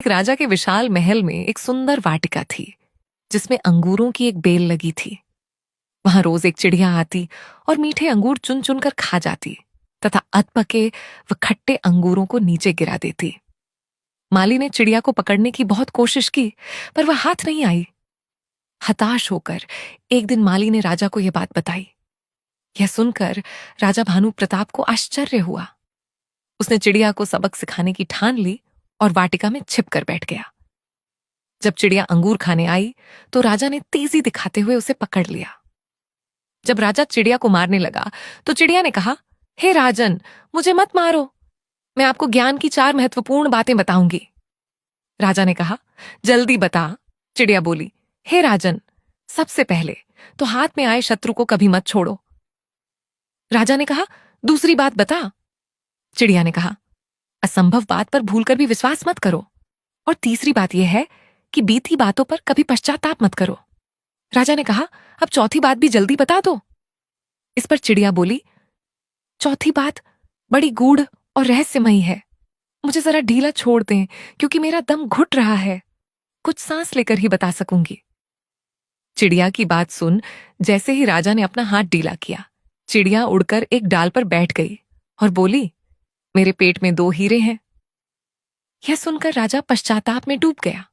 एक राजा के विशाल महल में एक सुंदर वाटिका थी जिसमें अंगूरों की एक बेल लगी थी। वहां रोज एक चिड़िया आती और मीठे अंगूर चुन चुन कर खा जाती तथा अधपके व खट्टे अंगूरों को नीचे गिरा देती। माली ने चिड़िया को पकड़ने की बहुत कोशिश की पर वह हाथ नहीं आई। हताश होकर एक दिन माली ने राजा को यह बात बताई। यह सुनकर राजा भानु प्रताप को आश्चर्य हुआ। उसने चिड़िया को सबक सिखाने की ठान ली और वाटिका में छिप कर बैठ गया। जब चिड़िया अंगूर खाने आई तो राजा ने तेजी दिखाते हुए उसे पकड़ लिया। जब राजा चिड़िया को मारने लगा तो चिड़िया ने कहा, हे राजन, मुझे मत मारो, मैं आपको ज्ञान की 4 महत्वपूर्ण बातें बताऊंगी। राजा ने कहा, जल्दी बता। चिड़िया बोली, हे राजन, सबसे पहले तो हाथ में आए शत्रु को कभी मत छोड़ो। राजा ने कहा, दूसरी बात बता। चिड़िया ने कहा, असंभव बात पर भूलकर भी विश्वास मत करो। और तीसरी बात यह है कि बीती बातों पर कभी पश्चाताप मत करो। राजा ने कहा, अब चौथी बात भी जल्दी बता दो। इस पर चिड़िया बोली, चौथी बात बड़ी गूढ़ और रहस्यमयी है। मुझे जरा ढीला छोड़ दें क्योंकि मेरा दम घुट रहा है। कुछ सांस लेकर ही बता सकूंगी। चिड़िया की बात सुन जैसे ही राजा ने अपना हाथ ढीला किया, चिड़िया उड़कर एक डाल पर बैठ गई और बोली, मेरे पेट में 2 हीरे हैं। यह सुनकर राजा पश्चाताप में डूब गया।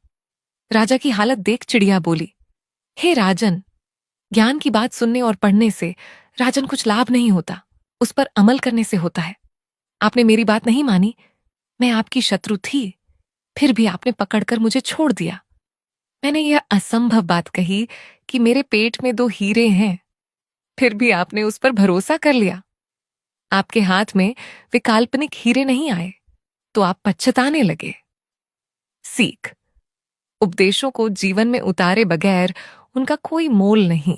राजा की हालत देख चिड़िया बोली, हे राजन, ज्ञान की बात सुनने और पढ़ने से राजन कुछ लाभ नहीं होता, उस पर अमल करने से होता है। आपने मेरी बात नहीं मानी। मैं आपकी शत्रु थी, फिर भी आपने पकड़कर मुझे छोड़ दिया। मैंने यह असंभव बात कही कि मेरे पेट में 2 हीरे हैं, फिर भी आपने उस पर भरोसा कर लिया। आपके हाथ में वे काल्पनिक हीरे नहीं आए तो आप पछताने लगे। सीख, उपदेशों को जीवन में उतारे बगैर उनका कोई मोल नहीं।